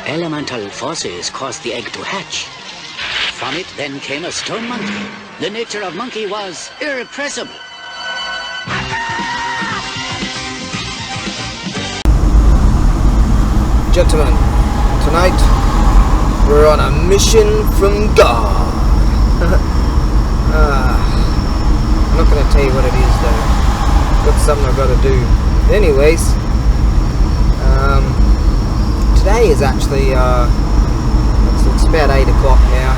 Elemental forces caused the egg to hatch. From it then came a stone monkey. The nature of monkey was irrepressible. Gentlemen, tonight we're on a mission from God. I'm not going to tell you what it is though. Got something I've got to do. Anyways, today is actually, it's about 8 o'clock now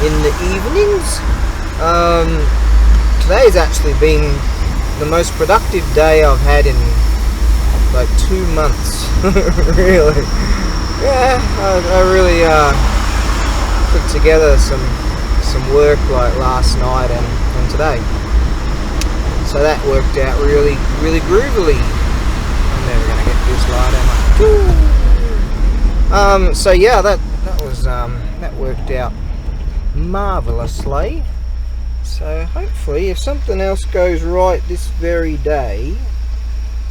in the evenings. Today's actually been the most productive day I've had in like 2 months. Really. Yeah, I really put together some work like last night and today. So that worked out really groovily. I'm never gonna get this light, am I? So yeah, that worked out marvelously. So hopefully, if something else goes right this very day,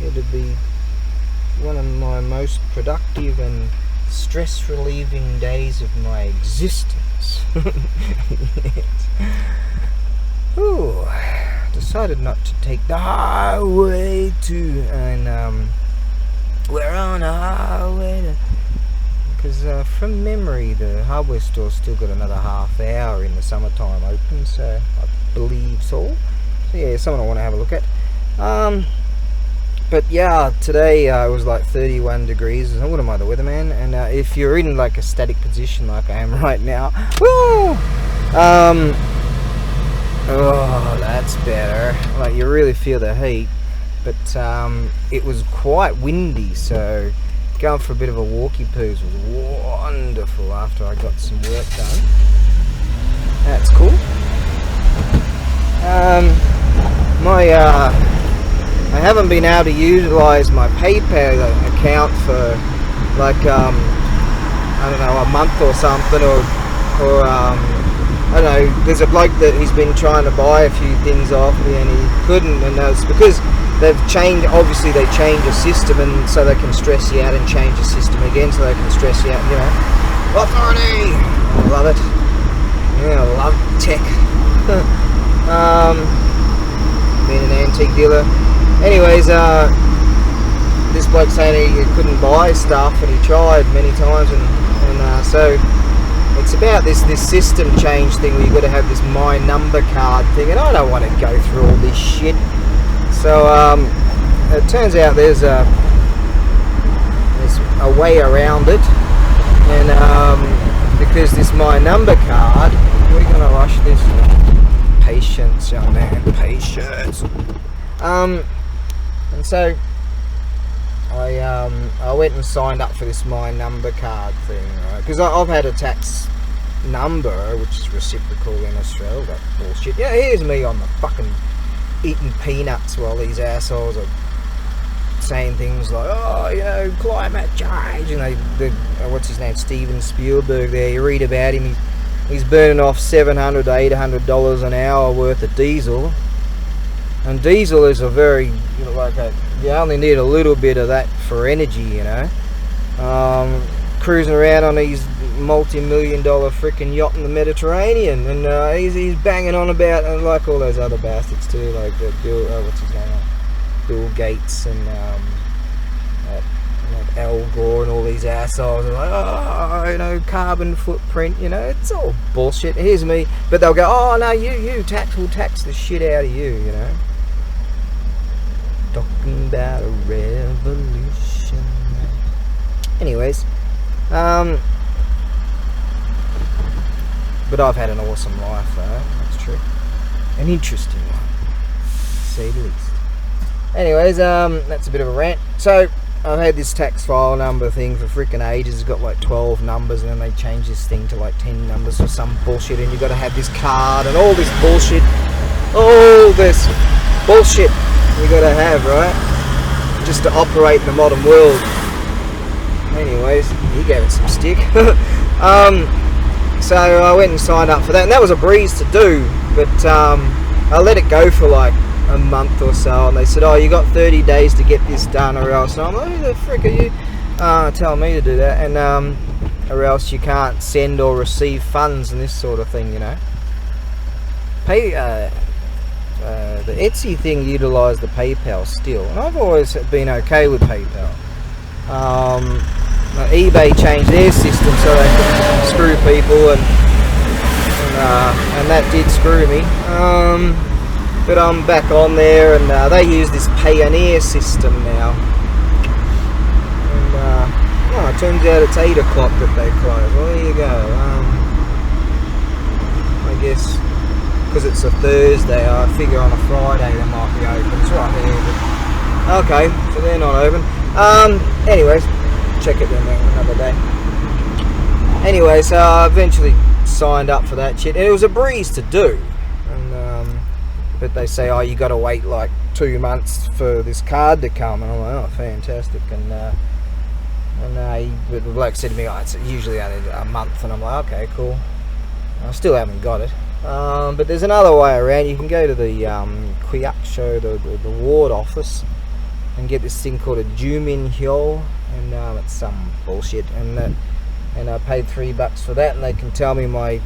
it'll be one of my most productive and stress relieving days of my existence. Yes. Ooh, decided not to take the highway and we're on a highway to, because from memory the hardware store's still got another half hour in the summertime open, so I believe so. So yeah, something I want to have a look at. But yeah, today it was like 31 degrees. What am I, the weatherman? And if you're in like a static position like I am right now, woo! Oh, that's better. Like you really feel the heat. But it was quite windy, so going for a bit of a walkie poos was wonderful after I got some work done. That's cool. I haven't been able to utilise my PayPal account for like I don't know, a month or something, or I don't know. There's a bloke that he's been trying to buy a few things off me and he couldn't, and it's because they've changed. Obviously, they change a system, and so they can stress you out and change the system again, so they can stress you out. You know, authority. I love it. Yeah, I love tech. Being an antique dealer. Anyways, this bloke saying he couldn't buy stuff, and he tried many times, and so it's about this system change thing where you've got to have this my number card thing, and I don't want to go through all this shit. So it turns out there's a way around it, and because this my number card, we're going to rush this. Patience, young man, patience. And so I went and signed up for this my number card thing, right? Because I've had a tax number which is reciprocal in Australia. That bullshit. Yeah, here's me on the fucking eating peanuts while these assholes are saying things like, oh, you know, climate change, and what's his name, Steven Spielberg. There, you read about him. He's burning off $700 to $800 an hour worth of diesel. And diesel is a very, you know, you only need a little bit of that for energy, you know. Cruising around on his multi-million-dollar freaking yacht in the Mediterranean, and he's banging on about, like all those other bastards too, like what's his name, Bill Gates and like Al Gore and all these assholes are like, oh, you know, carbon footprint, you know, it's all bullshit. Here's me, but they'll go, oh no, we'll tax the shit out of you, you know. Talking about a revolution. Anyways, but I've had an awesome life though, that's true. An interesting one, to say the least. Anyways, that's a bit of a rant. So I've had this tax file number thing for freaking ages. It's got like 12 numbers, and then they change this thing to like 10 numbers or some bullshit, and you've got to have this card and all this bullshit. All this bullshit you got to have, right? Just to operate in the modern world. Anyways, he gave it some stick. So I went and signed up for that, and that was a breeze to do, but I let it go for like a month or so, and they said, oh, you got 30 days to get this done or else. And I'm like, who the frick are you? telling me to do that, and or else you can't send or receive funds and this sort of thing, you know. The Etsy thing utilised the PayPal still, and I've always been okay with PayPal. eBay changed their system so they could screw people, and that did screw me. But I'm back on there, and they use this Payoneer system now. And it turns out it's 8 o'clock that they close. Well, there you go. I guess because it's a Thursday, I figure on a Friday they might be open. It's right there. But, okay, so they're not open. Anyways, check it then another day. Anyways, I eventually signed up for that shit, and it was a breeze to do. And but they say, oh, you got to wait like 2 months for this card to come, and I'm like, oh, fantastic. And the bloke said to me, oh, it's usually only a month, and I'm like, okay, cool. I still haven't got it. But there's another way around. You can go to the Kuyakcho, the ward office, and get this thing called a Jumin Hyo, and it's some bullshit. And I paid $3 for that, and they can tell me my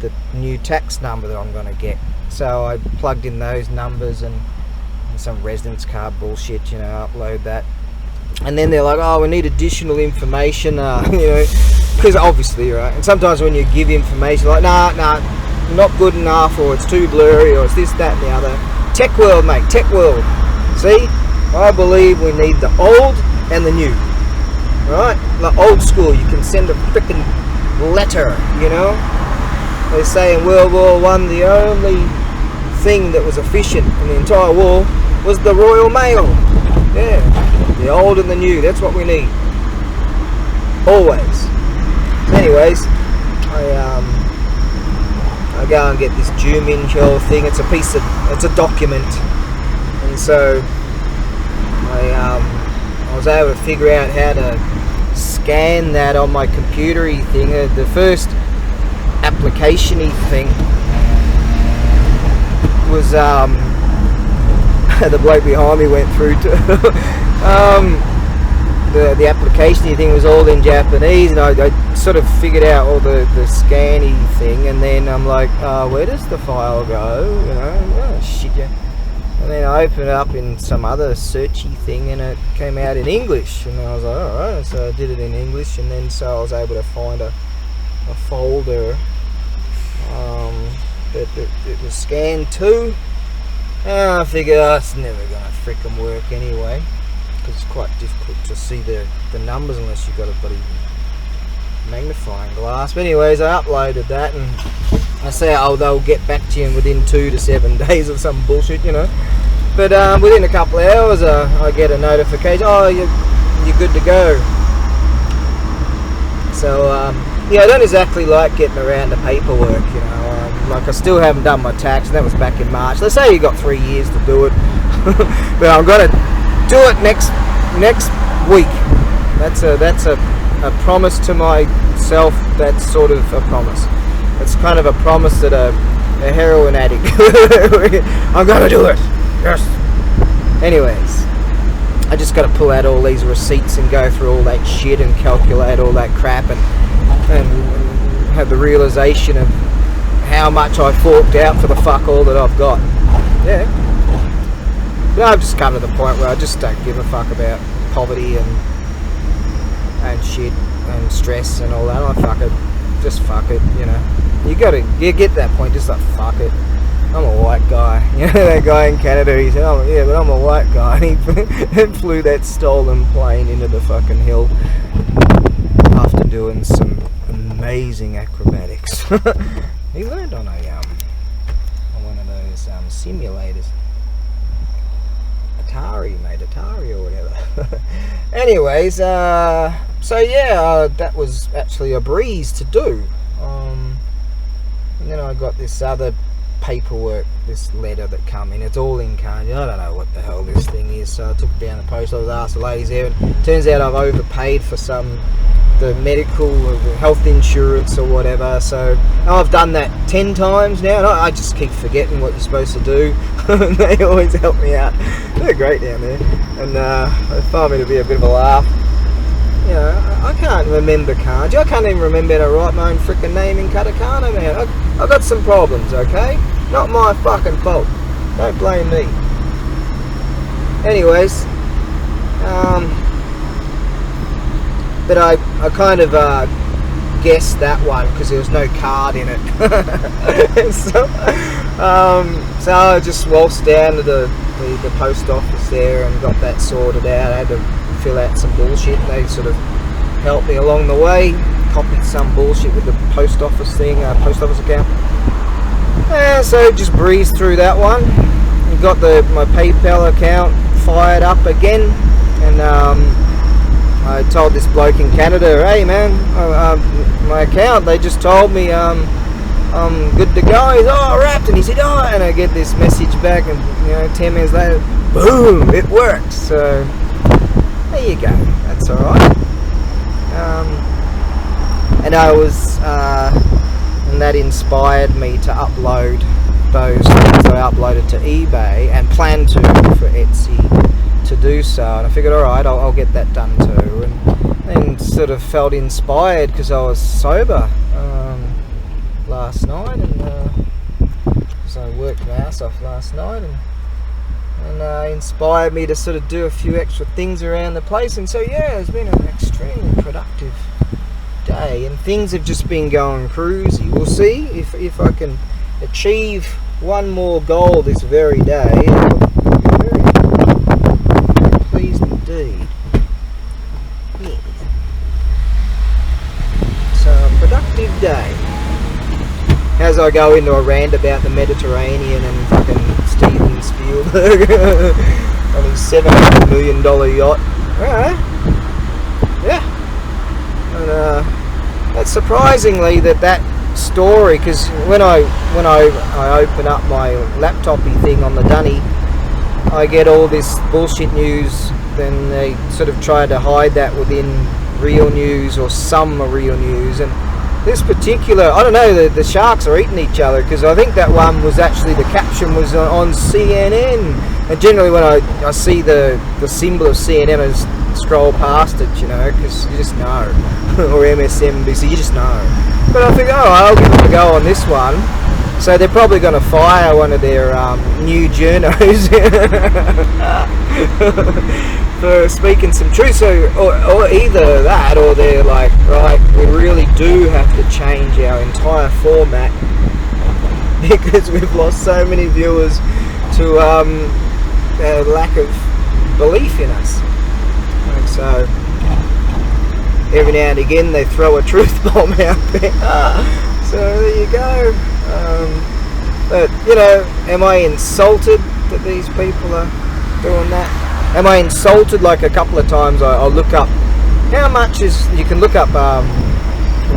the new tax number that I'm going to get. So I plugged in those numbers and some residence card bullshit, you know, upload that. And then they're like, oh, we need additional information, you know, because obviously, right? And sometimes when you give information, like, nah, not good enough, or it's too blurry, or it's this, that, and the other. Tech world, mate, tech world. See, I believe we need the old and the new, right? Like old school, you can send a freaking letter, you know? They say in World War I, the only thing that was efficient in the entire war was the Royal Mail. Yeah, the old and the new, that's what we need. Always. Anyways, I go and get this Jumin Hyo thing. It's a document, and so I was able to figure out how to scan that on my computer-y thing. The first application-y thing was the bloke behind me went through to the application-y thing was all in Japanese, and I sort of figured out all the scanny thing, and then I'm like, where does the file go? You know, oh shit, yeah. And then I opened it up in some other searchy thing, and it came out in English, and I was like, alright, so I did it in English, and then so I was able to find a folder that it was scanned to. And I figured, it's never going to frickin' work anyway, because it's quite difficult to see the numbers unless you've got a bloody magnifying glass. But anyways, I uploaded that, and I say, oh, they'll get back to you within 2 to 7 days or some bullshit, you know. But within a couple of hours, I get a notification, oh, you're good to go. So yeah, I don't exactly like getting around the paperwork, you know. Like, I still haven't done my tax, and that was back in March. Let's say you got 3 years to do it, but I'm gonna do it next week. That's a promise to myself. That's sort of a promise. It's kind of a promise that a heroin addict. I'm gonna do it. Yes. Anyways, I just got to pull out all these receipts and go through all that shit and calculate all that crap and have the realization of how much I forked out for the fuck all that I've got. Yeah. But I've just come to the point where I just don't give a fuck about poverty and shit and stress and all that. I fuck it. Just fuck it, you know. You get to that point, just like, fuck it. I'm a white guy. You know, that guy in Canada, he said, oh yeah, but I'm a white guy. And he flew that stolen plane into the fucking hill after doing some amazing acrobatics. He learned on one of those simulators. Atari or whatever. Anyways, so yeah, that was actually a breeze to do. And then I got this other paperwork, this letter that come in. It's all in kanji. I don't know what the hell this thing is, so I took it down the post office, asked the ladies there, and it turns out I've overpaid for the medical or the health insurance or whatever. So I've done that 10 times now, and I just keep forgetting what you're supposed to do. They always help me out. They're great down there, and they find me to be a bit of a laugh. You know, I can't remember kanji. I can't even remember how to write my own freaking name in katakana, man. I've got some problems, okay? Not my fucking fault. Don't blame me. Anyways, but I kind of guessed that one because there was no card in it. so I just waltzed down to the post office there and got that sorted out. I had to fill out some bullshit. They sort of helped me along the way, copied some bullshit with the post office thing, post office account. And so just breezed through that one. And got my PayPal account fired up again, and I told this bloke in Canada, hey man, my account, they just told me I'm good to go. He's wrapped, and he said, and I get this message back, and 10 minutes later, boom, it worked. So there you go, that's alright. And I was and that inspired me to upload those things that I uploaded to eBay and plan to for Etsy to do so, and I figured, alright, I'll get that done too, and then sort of felt inspired because I was sober last night, and so I worked my ass off last night, and inspired me to sort of do a few extra things around the place. And so yeah, it's been an extremely productive day, and things have just been going cruisy. We'll see if I can achieve one more goal this very day. I'll be very pleased indeed. Yeah. So a productive day. As I go into a rant about the Mediterranean and fucking Steven Spielberg on his $700 million yacht. Alright. Yeah. And that's surprisingly that story, because when I open up my laptopy thing on the dunny, I get all this bullshit news. Then they sort of try to hide that within real news, or some are real news. And this particular, I don't know, the sharks are eating each other, because I think that one was actually, the caption was on CNN. And generally when I see the symbol of CNN, I just scroll past it, because you just know. Or MSNBC, you just know. But I think, I'll give it a go on this one. So they're probably going to fire one of their new journos for speaking some truth. So, or either that, or they're like, right, we really do have to change our entire format because we've lost so many viewers to a lack of belief in us. And so every now and again they throw a truth bomb out there. So there you go. But am I insulted that these people are doing that? Am I insulted? Like a couple of times I'll look up how much is, you can look up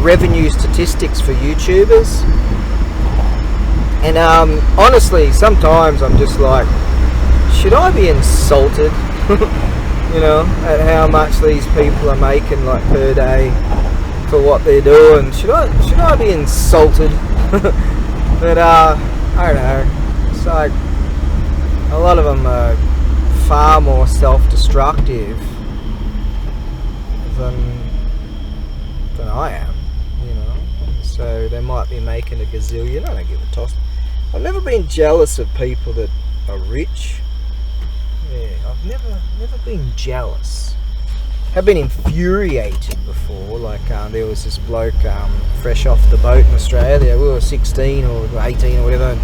revenue statistics for YouTubers, and honestly sometimes I'm just like, should I be insulted at how much these people are making, like, per day for what they're doing? Should I be insulted? But I don't know, it's like a lot of them are far more self-destructive than I am, so they might be making a gazillion. I don't give a toss. I've never been jealous of people that are rich. Yeah, I've never been jealous. I've been infuriated before. Like there was this bloke fresh off the boat in Australia. We were 16 or 18 or whatever. And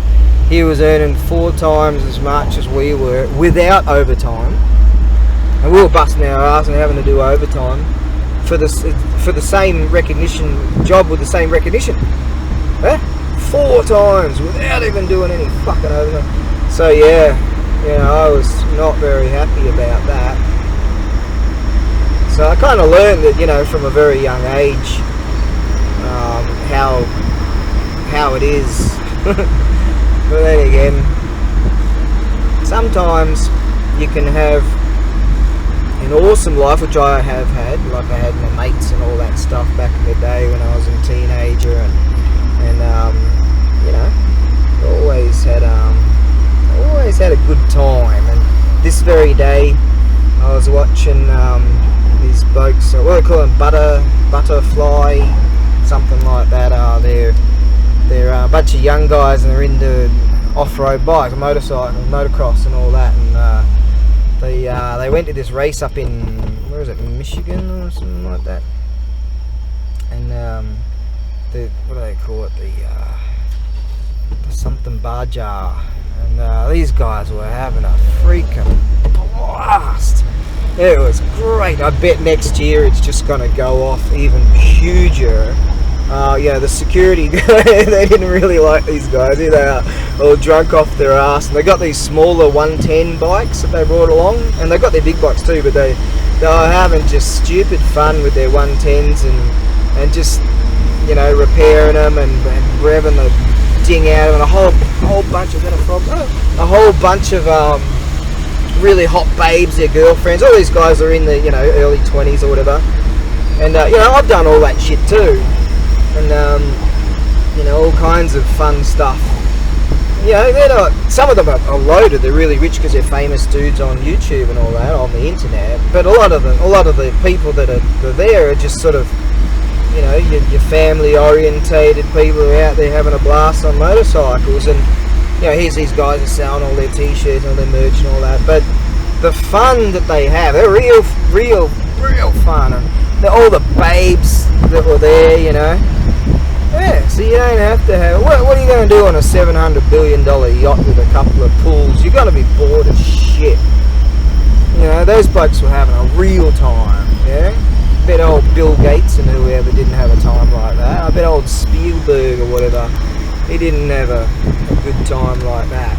he was earning 4 times as much as we were without overtime, and we were busting our ass and having to do overtime for the same recognition job with the same recognition. 4 times without even doing any fucking overtime. So yeah. I was not very happy about that. So I kind of learned that, from a very young age, how it is. But then again, sometimes you can have an awesome life, which I have had. Like I had my mates and all that stuff back in the day when I was a teenager, and always had a good time. And this very day I was watching these blokes, what do they call them, butterfly, something like that. They're a bunch of young guys, and they're into off-road bikes, motorcycle, motocross and all that, and they went to this race up in, where is it, Michigan or something like that, and what do they call it, the something Baja, and these guys were having a freaking blast. It was great. I bet next year it's just going to go off even huger. The security, they didn't really like these guys. They are all drunk off their ass, and they got these smaller 110 bikes that they brought along, and they got their big bikes too, but they were having just stupid fun with their 110s and just, repairing them and revving the ding out of them, and a whole bunch of really hot babes, their girlfriends. All these guys are in the early 20s or whatever, and I've done all that shit too, and all kinds of fun stuff. They're not, some of them are loaded. They're really rich because they're famous dudes on YouTube and all that, on the internet. But a lot of the people that are there are just sort of, your family orientated people who are out there having a blast on motorcycles. And here's these guys are selling all their t-shirts and all their merch and all that. But the fun that they have, they're real fun. And all the babes that were there, Yeah, so you don't have to have... What are you going to do on a $700 billion yacht with a couple of pools? You're going to be bored as shit. Those blokes were having a real time, yeah? I bet old Bill Gates and whoever didn't have a time like that. I bet old Spielberg or whatever, he didn't have a good time like that.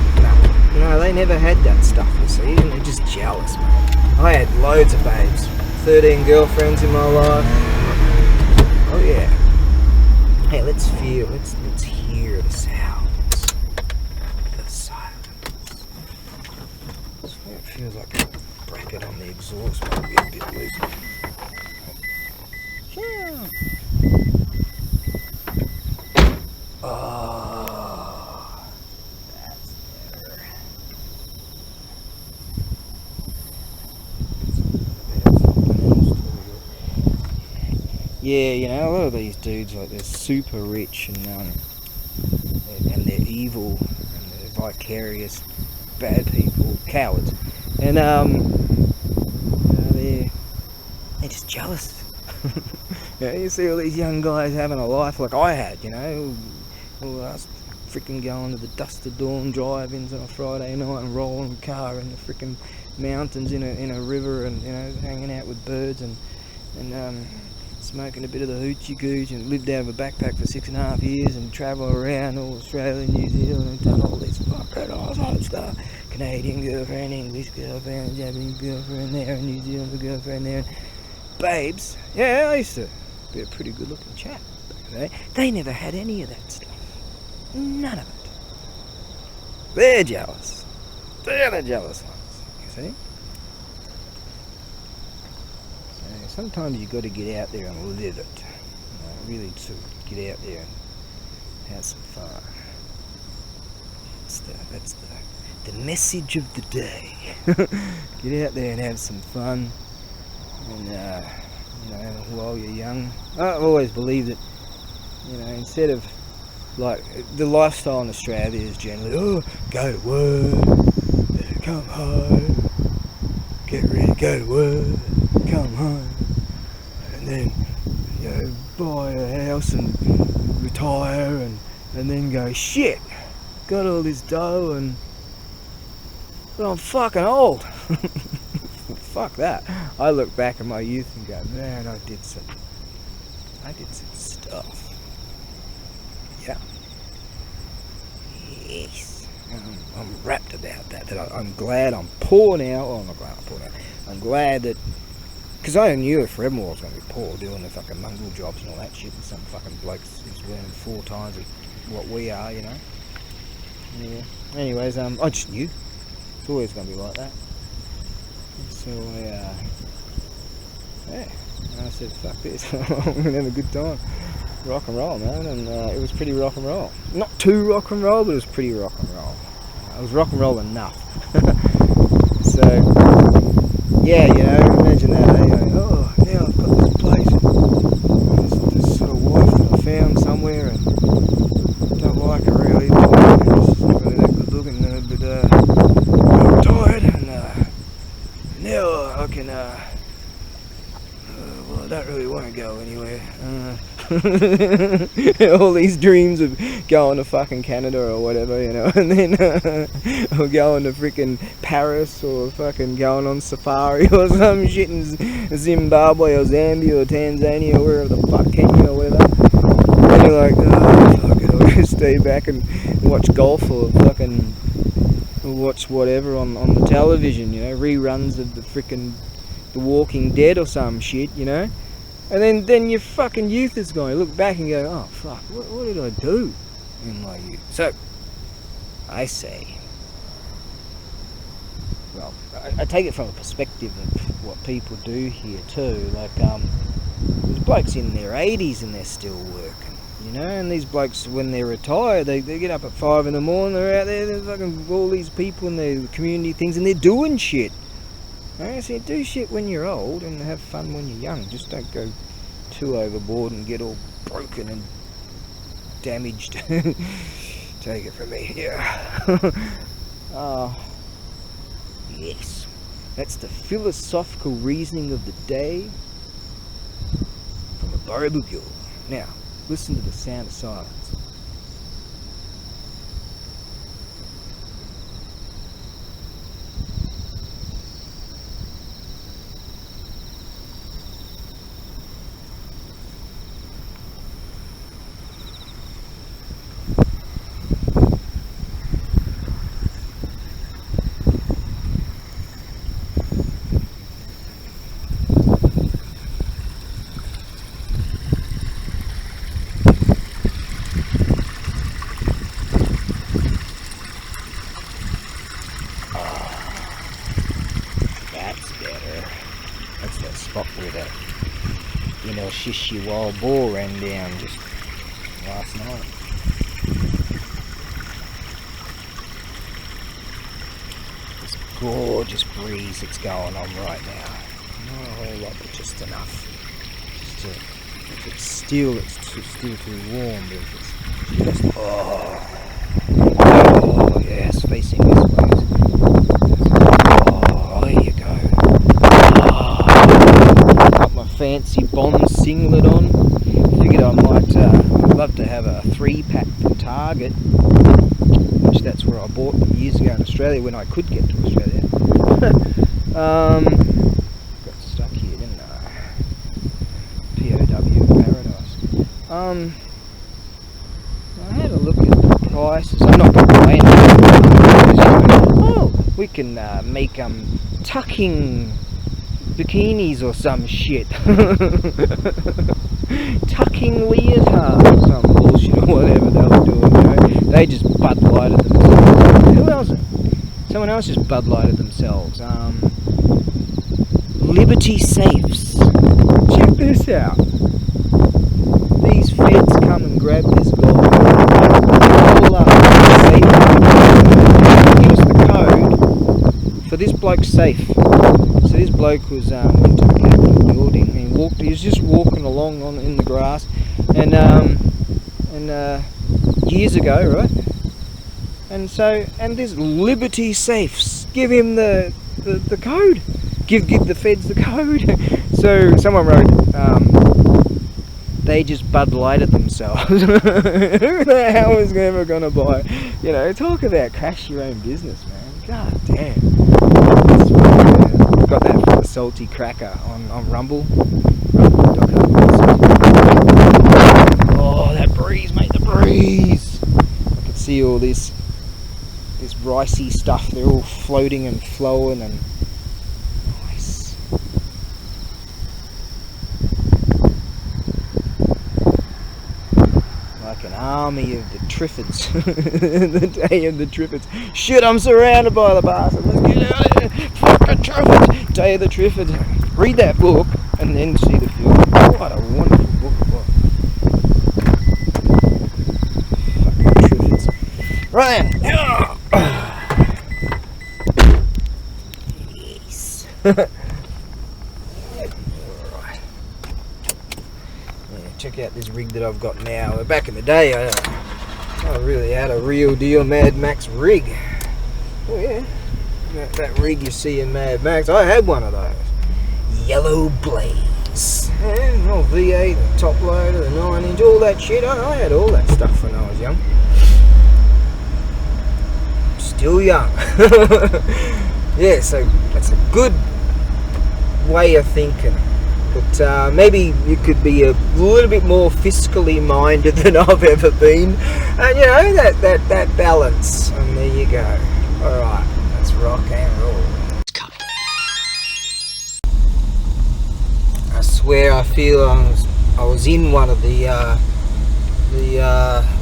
No, they never had that stuff, you see. They're just jealous, man. I had loads of babes. 13 girlfriends in my life. Oh, yeah. Hey, let's hear the sounds. The silence. It feels like a bracket on the exhaust might be a bit loose. Yeah. Oh, that's better. Yeah, a lot of these dudes, like, they're super rich and they're evil and they're vicarious bad people, cowards, and they're just jealous. You see all these young guys having a life like I had, all us freaking going to the dusk of dawn drive-ins on a Friday night and rolling a car in the freaking mountains in a river, and hanging out with birds and smoking a bit of the hoochie gooch, and lived out of a backpack for 6.5 years and travel around all Australia, New Zealand, and done all this fucking awesome stuff. Canadian girlfriend, English girlfriend, Japanese girlfriend there, and New Zealand girlfriend there. Babes, yeah, I used to be a pretty good looking chap. They never had any of that stuff. None of it. They're jealous. They're the jealous ones, you see? Sometimes you've got to get out there and live it. Really to get out there and have some fun. That's the message of the day. Get out there and have some fun. And while you're young, I've always believed that, instead of, like, the lifestyle in Australia is generally, go to work, come home, get ready, go to work, come home, and then buy a house and retire, and then go, shit, got all this dough, but I'm fucking old. Fuck that. I look back at my youth and go, man, I did some stuff. Yeah. Yes. I'm rapt about that I'm glad I'm poor now. Oh, I'm not glad I'm poor now. I'm glad that, because I knew if forever I was going to be poor, doing the fucking mongrel jobs and all that shit, and some fucking blokes is earning 4 times what we are, Yeah. Anyways, I just knew. It's always going to be like that. So I said, fuck this, I'm going to have a good time. Rock and roll, man, and it was pretty rock and roll. Not too rock and roll, but it was pretty rock and roll. It was rock and roll enough. So, yeah, imagine that, go anywhere. All these dreams of going to fucking Canada or whatever, you know, and then or going to freaking Paris or fucking going on safari or some shit in Zimbabwe or Zambia or Tanzania or wherever the fuck, Kenya or whatever. And you're like, oh, fuck it, I'll just stay back and watch golf or fucking watch whatever on the television, you know, reruns of the freaking The Walking Dead or some shit, you know. And then your fucking youth is gone. You look back and go, oh fuck, what did I do in my youth? So, I say, well, I take it from a perspective of what people do here too. Like, there's blokes in their 80s and they're still working, you know. And these blokes, when they're retired, they get up at 5 in the morning, they're out there, they're fucking all these people in their community things, and they're doing shit. I say, do shit when you're old and have fun when you're young. Just don't go too overboard and get all broken and damaged. Take it from me, yeah. Yes. That's the philosophical reasoning of the day from ABAREBUGYO. Now, listen to the sound of silence. That's that spot where that shishi wild boar ran down just last night. This gorgeous breeze that's going on right now. Not a whole lot, but just enough. If it's still too warm, but if it's just, oh yes, facing this way. There you go. Got my fancy Bond singlet on. Figured I might love to have a 3-pack from Target, which that's where I bought them years ago in Australia when I could get to Australia. Got stuck here, didn't I? POW paradise. I had a look at the prices. I'm not complaining. Oh, we can make tucking bikinis or some shit. Tucking leotard or some bullshit or whatever they were doing, you know. They just Bud Lighted themselves. Who else? Someone else just Bud Lighted themselves. Liberty Safes. Check this out. These feds come and grab this gold. Give us the code for this bloke's safe. So this bloke was went to the Capitol building and he was just walking along in the grass, and years ago, right? And this Liberty Safes give him the code. Give the feds the code. So someone wrote, they just Bud Lighted themselves. Who the hell is ever gonna buy? You know, talk about crash your own business, man. God damn. Got that from the Salty Cracker on Rumble. Oh, that breeze, mate, the breeze. I can see all this ricey stuff. They're all floating and flowing and nice. Like an army of the Triffids. The day of the Triffids. Shit, I'm surrounded by the bastards. Let's get out of here. Fucking Triffids. Day of the Triffids. Read that book and then see the film. What a wonderful book it was. Fucking Triffids. Right then. Yes. Alright. Yeah, check out this rig that I've got now. Back in the day, I really had a real deal Mad Max rig. Oh yeah. That rig you see in Mad Max, I had one of those. Yellow Blaze. And oh, V8, the top loader, the 9-inch, all that shit. I had all that stuff when I was young. Still young. Yeah, so that's a good way of thinking. But maybe you could be a little bit more fiscally minded than I've ever been. And you know, that balance. And there you go. Alright, let's rock and roll. I swear I feel I was in one of the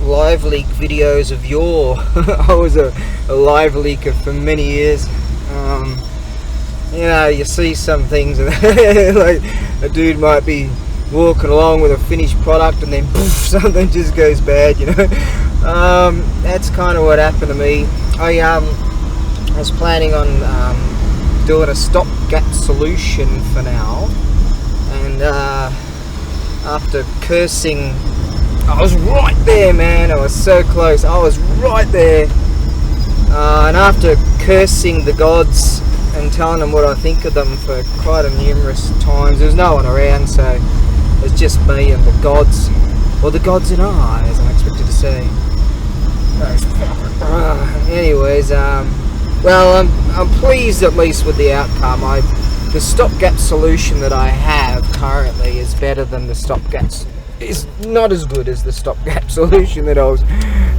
live leak videos of yore. I was a live leaker for many years. You know, you see some things and like a dude might be walking along with a finished product and then poof, something just goes bad, you know. That's kind of what happened to me. I was planning on doing a stopgap solution for now, and after cursing, I was right there, man. I was so close. I was right there, and after cursing the gods and telling them what I think of them for quite a numerous times, there's no one around, so it's just me and the gods, or the gods and I, as I'm expected to say. Anyways, well, I'm pleased at least with the outcome. The stopgap solution that I have currently is better than the stopgaps. It's not as good as the stopgap solution that I was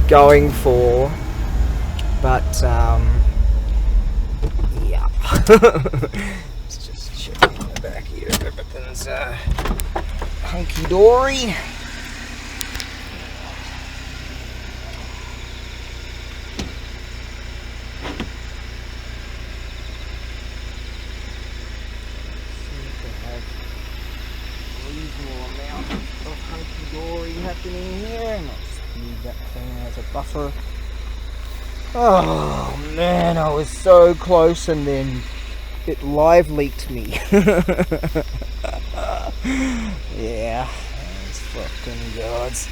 going for, but yeah. Let's just check in the back here. Everything's hunky dory. Happening here. Let's leave that thing as a buffer. Oh man, I was so close and then it live leaked me. Yeah, those fucking gods.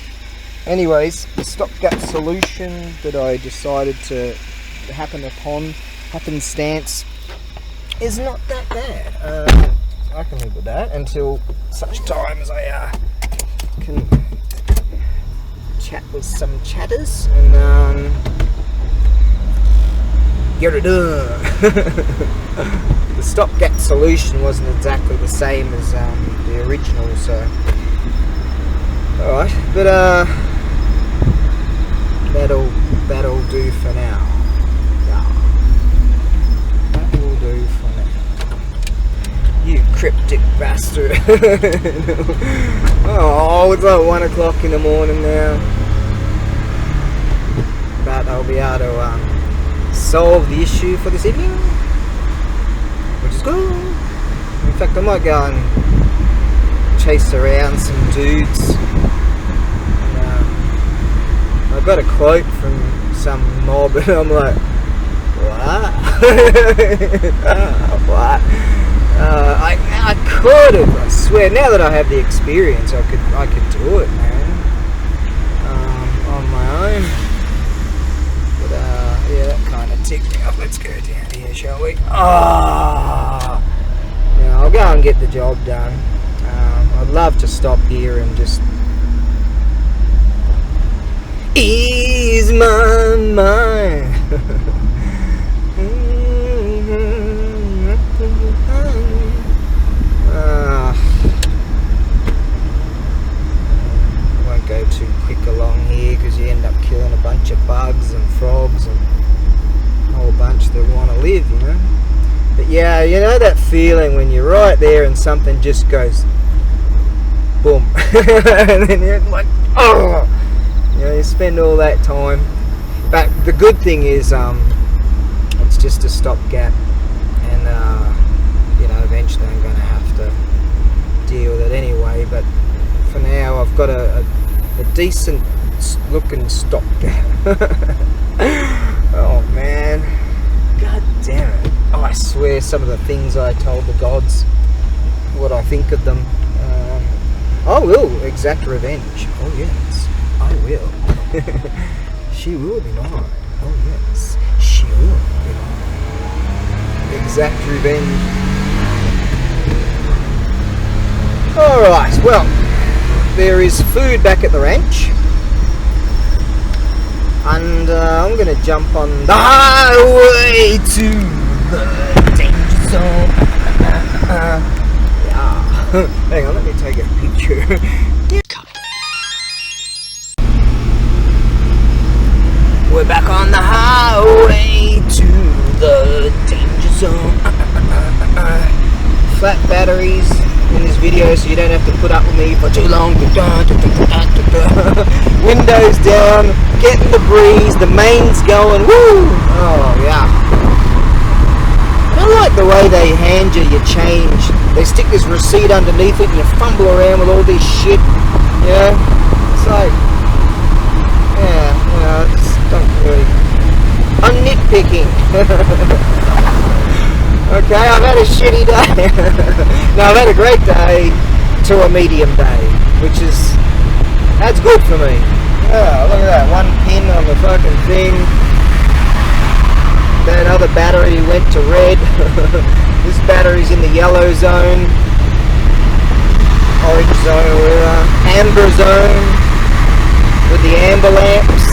Anyways, the stopgap solution that I decided to happenstance is not that bad. I can live with that until such time as I can chat with some chatters and get it done. The stopgap solution wasn't exactly the same as the original, so alright, but that'll do for now. That will do for now. You cryptic bastard. Oh, it's like 1 o'clock in the morning now. But I'll be able to solve the issue for this evening, which is good. In fact, I might go and chase around some dudes. And, I got a quote from some mob and I'm like, what? What? I could have, I swear, now that I have the experience, I could do it, man, on my own. But yeah, that kind of ticked me off. Let's go down here, shall we? Now I'll go and get the job done. I'd love to stop here and just ease my mind. Won't go too quick along here because you end up killing a bunch of bugs and frogs and a whole bunch that want to live, you know. But yeah, you know that feeling when you're right there and something just goes boom. And then you're like, oh, you know, you spend all that time. But the good thing is it's just a stopgap, and you know, eventually I'm going to have to deal with it anyway. But for now, I've got a decent looking stopgap. Oh man, god damn it. Oh, I swear some of the things I told the gods, what I think of them. I will exact revenge. Oh yes, I will. She will be mine. Oh yes, she will be mine. Exact revenge. Alright, well, there is food back at the ranch. And I'm going to jump on the highway to the danger zone. Yeah. Hang on, let me take a picture. We're back on the highway to the danger zone. Flat batteries in this video, so you don't have to put up with me for too long. Windows down, getting the breeze, the main's going, woo! Oh yeah. I like the way they hand you your change. They stick this receipt underneath it and you fumble around with all this shit. Yeah, it's like, yeah, it's don't really. I'm nitpicking. Okay, I've had a shitty day. No, I've had a great day to a medium day, which is, that's good for me. Yeah, look at that, one pin on the fucking thing. That other battery went to red. This battery's in the yellow zone, orange zone, or whatever, amber zone, with the amber lamps.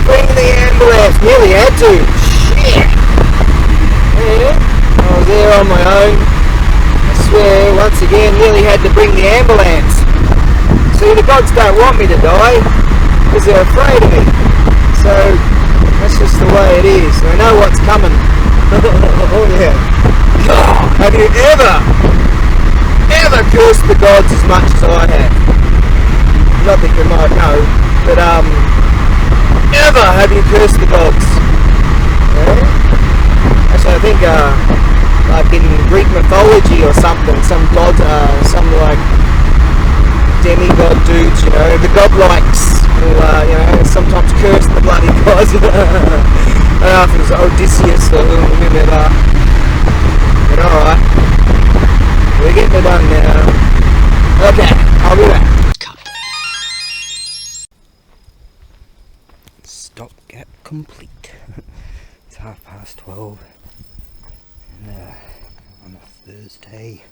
Bring the amber lamps, nearly had to, shit. Yeah, I was there on my own. I swear, once again, nearly had to bring the ambulance. See, the gods don't want me to die, because they're afraid of me. So, that's just the way it is. They know what's coming. Oh yeah. God, have you ever cursed the gods as much as I have? Not that you might know, but ever have you cursed the gods? Yeah? Actually, I think, like in Greek mythology or something, some god, some like demigod dudes, you know, the godlikes will, you know, sometimes curse the bloody gods. I don't know if it was Odysseus or whomever. But alright, we're getting it done now. Okay, I'll be back. Stopgap complete. It's 12:30. On a Thursday.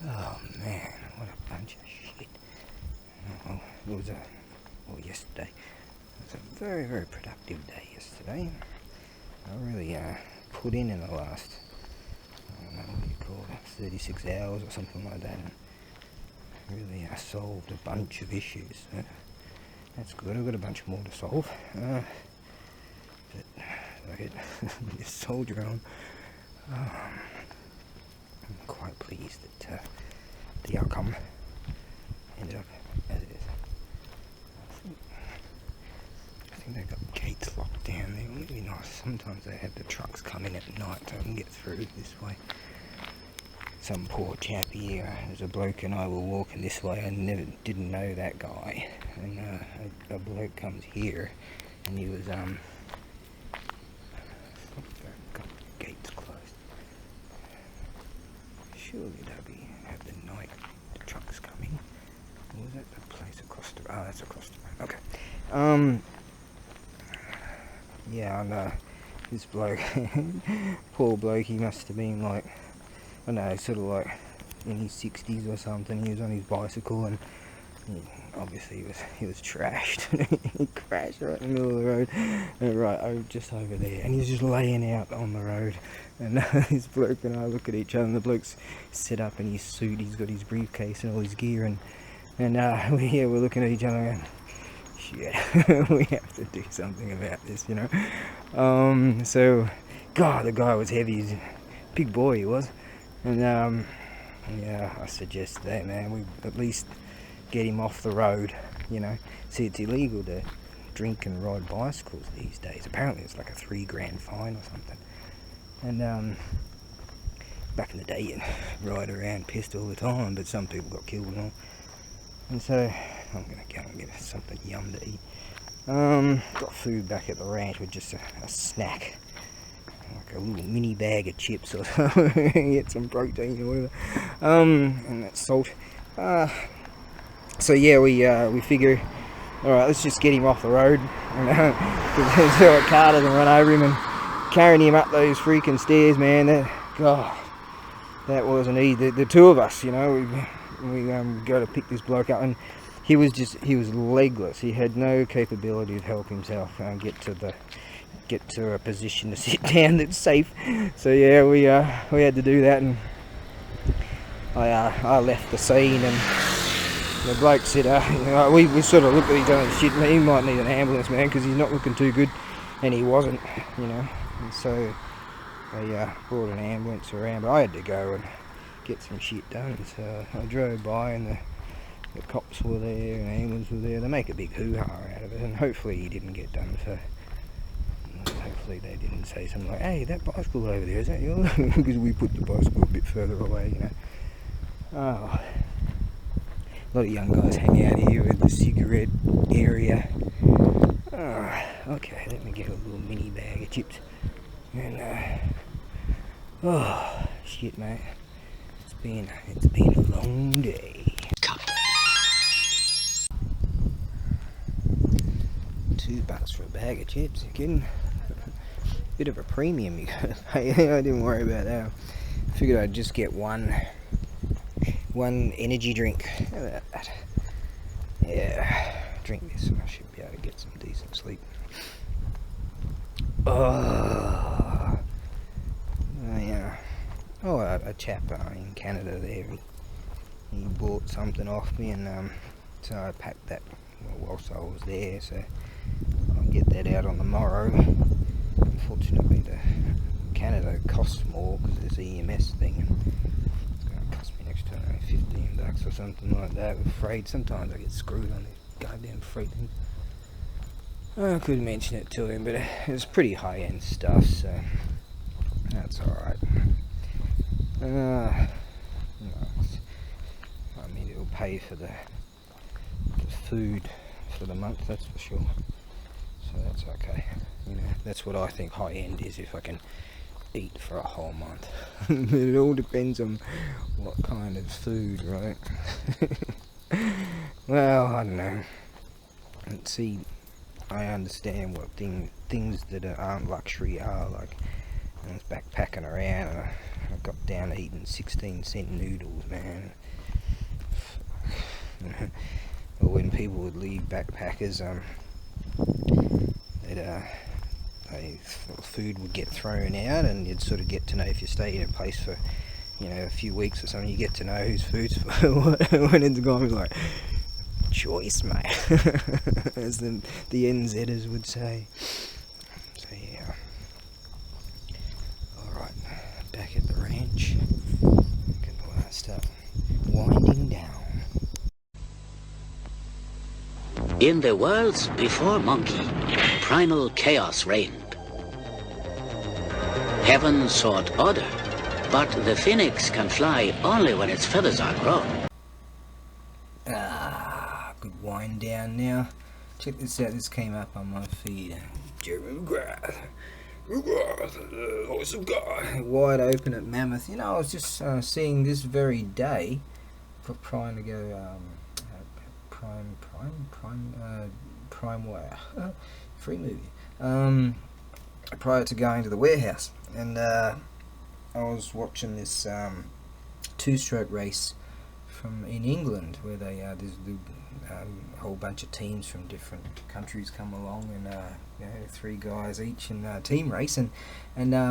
Oh man, what a bunch of shit. Well, it was yesterday. It was a very, very productive day yesterday. I really put in the last, I don't know what you call it, 36 hours or something like that. And really solved a bunch of issues. That's good. I've got a bunch more to solve. But just soldier on. I'm quite pleased that the outcome ended up as it is. I think they've got gates locked down. They're really nice. Sometimes they have the trucks come in at night so I can get through this way. Some poor chappie, there's a bloke and I were walking this way. I didn't know that guy. And a bloke comes here and he was got the gates closed. Surely they'll have the night the trucks coming. Or was that the place across the road? Oh, that's across the road. Okay. Yeah, and this bloke, poor bloke, he must have been like, I don't know, sort of like in his 60s or something. He was on his bicycle and obviously he was trashed. He crashed right in the middle of the road, right just over there, and he was just laying out on the road. And this bloke and I look at each other, and the bloke's set up in his suit, he's got his briefcase and all his gear, and we're looking at each other and shit, we have to do something about this, you know. So, God, the guy was heavy, he's a big boy he was, and yeah, I suggest that, man, we at least get him off the road, you know. See, it's illegal to drink and ride bicycles these days. Apparently it's like a $3,000 fine or something. And back in the day you'd ride around pissed all the time, but some people got killed and all. And so I'm gonna go and get something yum to eat. Got food back at the ranch with just a snack, like a little mini bag of chips or something. Get some protein or whatever. And that's salt. So yeah, we figure, alright, let's just get him off the road, because the car doesn't run over him, and carrying him up those freaking stairs, man, God, that wasn't easy. The two of us, you know, we go to pick this bloke up, and he was legless. He had no capability to help himself get to a position to sit down that's safe. So yeah, we had to do that, and I left the scene, and the bloke said, we sort of looked at each other and shit, he might need an ambulance, man, because he's not looking too good, and he wasn't, you know. And so they brought an ambulance around, but I had to go and get some shit done. So I drove by, and the cops were there, and the ambulance were there. They make a big hoo-ha out of it, and hopefully he didn't get done for. Hopefully they didn't say something like, "Hey, that bicycle over there, is that yours?" Because we put the bicycle a bit further away, you know. Oh. A lot of young guys hang out here with the cigarette area. Oh, okay, let me get a little mini bag of chips. And oh shit, mate, it's been a long day. Cut. $2 for a bag of chips, you kidding? Bit of a premium you gotta pay. I didn't worry about that. I figured I'd just get one energy drink. How about that? Yeah, drink this and I should be able to get some decent sleep. Oh yeah. Oh, a chap in Canada there, he bought something off me, and so I packed that whilst I was there, so I'll get that out on the morrow. Unfortunately, the Canada costs more because there's the EMS thing, and it's going to cost me an extra $15 or something like that with freight. Sometimes I get screwed on these goddamn freight things. I could mention it to him, but it's pretty high-end stuff, so that's alright. I mean, it'll pay for the food for the month, that's for sure. So that's okay. You know, that's what I think high-end is, if I can eat for a whole month. It all depends on what kind of food, right? Well, I don't know. And see, I understand what things that aren't luxury are. Like, I was backpacking around, and I got down to eating 16-cent noodles, man. Or when people would leave backpackers, food would get thrown out, and you'd sort of get to know, if you stay in a place for, you know, a few weeks or something, you get to know whose food's for when it's gone. It was like, choice, mate, as the NZers would say. So yeah. Alright, back at the ranch. Can start winding down. In the worlds before Monkey, primal chaos reigned. Heaven sought order, but the phoenix can fly only when its feathers are grown. Good wind down now. Check this out, this came up on my feed. Jeremy McGrath, voice of God, wide open at Mammoth. You know, I was just seeing this very day, for trying to go Prime Wire, free movie, prior to going to the warehouse, and I was watching this two-stroke race in England, where there's a whole bunch of teams from different countries come along, and you know, 3 guys each in a team race, and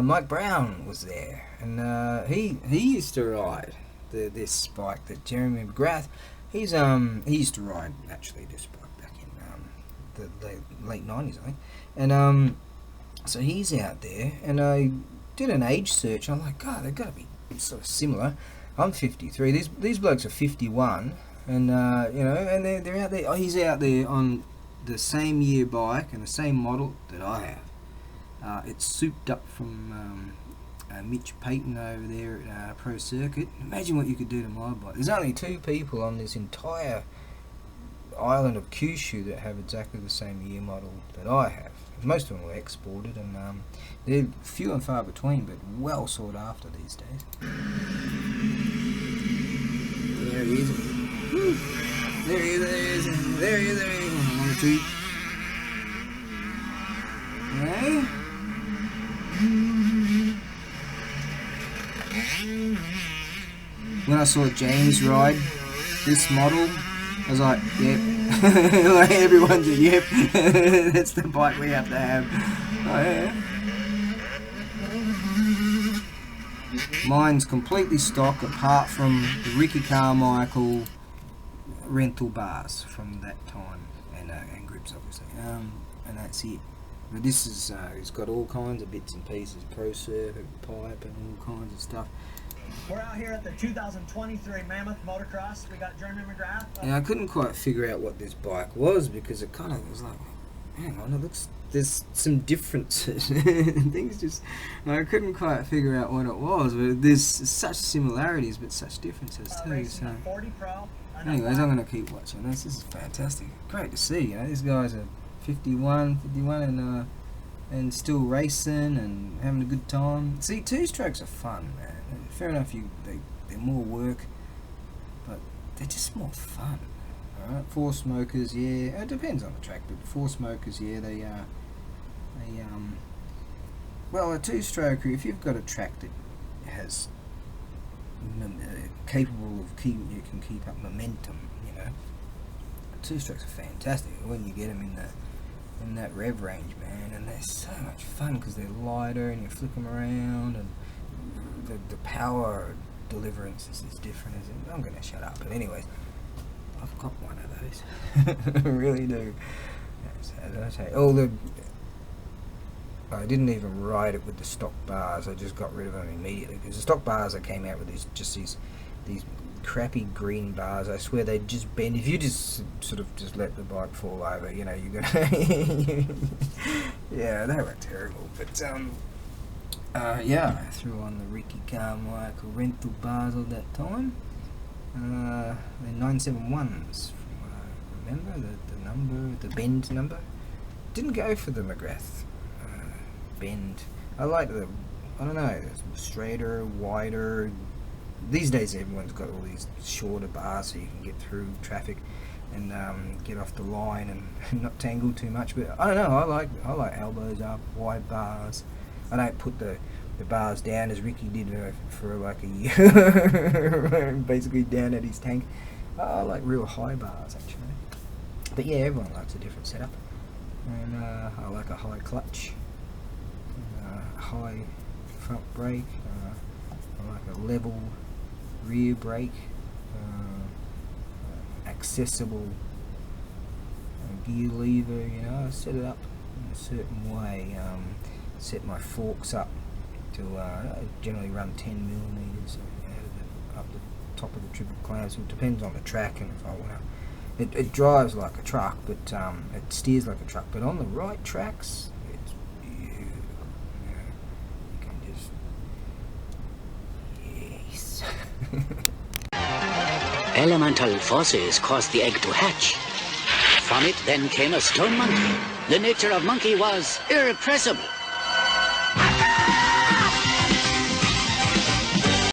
Mike Brown was there, and he used to ride this bike that Jeremy McGrath. He used to ride actually this bike back in the late 90s, I think, and so he's out there, and I did an age search. I'm like, God, they've got to be sort of similar. I'm 53. These blokes are 51, and you know, and they're out there. Oh, he's out there on the same year bike and the same model that I have. It's souped up from Mitch Payton over there at Pro Circuit. Imagine what you could do to my bike. There's only 2 people on this entire island of Kyushu that have exactly the same year model that I have. Most of them were exported, and they're few and far between, but well sought after these days. There he is. Woo. There he is. There he is. 1 or 2. Hey. when I saw James ride this model, I was like, yep. Like everyone's a yep. That's the bike we have to have. Oh yeah. Mine's completely stock apart from the Ricky Carmichael rental bars from that time, and grips obviously, and that's it. But this is it's got all kinds of bits and pieces, Pro Surf, pipe, and all kinds of stuff. We're out here at the 2023 Mammoth Motocross. We got Jeremy McGrath. And I couldn't quite figure out what this bike was because it kind of was like, hang on, it looks, there's some differences. Things just, I couldn't quite figure out what it was, but there's such similarities but such differences too. So, 40 Pro. anyways, I'm going to keep watching this. This is fantastic. Great to see, you know, these guys are 51 and still racing and having a good time. See, two-strokes are fun, man. Fair enough, they're more work, but they're just more fun. Alright, four smokers, yeah. It depends on the track, but four smokers, yeah, well, a two-stroker, if you've got a track that has capable of you can keep up momentum, you know, two-strokes are fantastic when you get them in that rev range, man, and they're so much fun because they're lighter and you flip them around, and the power deliverance is different. I'm going to shut up, but anyways, I've got one of those. I really do. As I say, I didn't even ride it with the stock bars. I just got rid of them immediately because the stock bars I came out with these crappy green bars. I swear they just bend. If you just sort of just let the bike fall over, you know, you're gonna. Yeah, they were terrible. But yeah, I threw on the Ricky Carmichael rental bars all that time. They're 971s from what I remember. The number, the bend number. Didn't go for the McGrath bend. I like the, I don't know, straighter, wider. These days everyone's got all these shorter bars so you can get through traffic and get off the line and not tangle too much. But I don't know, I like elbows up, wide bars. I don't put the bars down as Ricky did for like a year, basically down at his tank. I like real high bars actually. But yeah, everyone likes a different setup. And I like a high clutch, high front brake. I like a level rear brake, accessible gear lever. You know, I set it up in a certain way. Set my forks up to I generally run 10mm up the top of the triple clamps. It depends on the track and if I want to. It drives like a truck, but it steers like a truck. But on the right tracks, it's beautiful. You can just Elemental forces caused the egg to hatch. From it then came a stone monkey. The nature of monkey was irrepressible.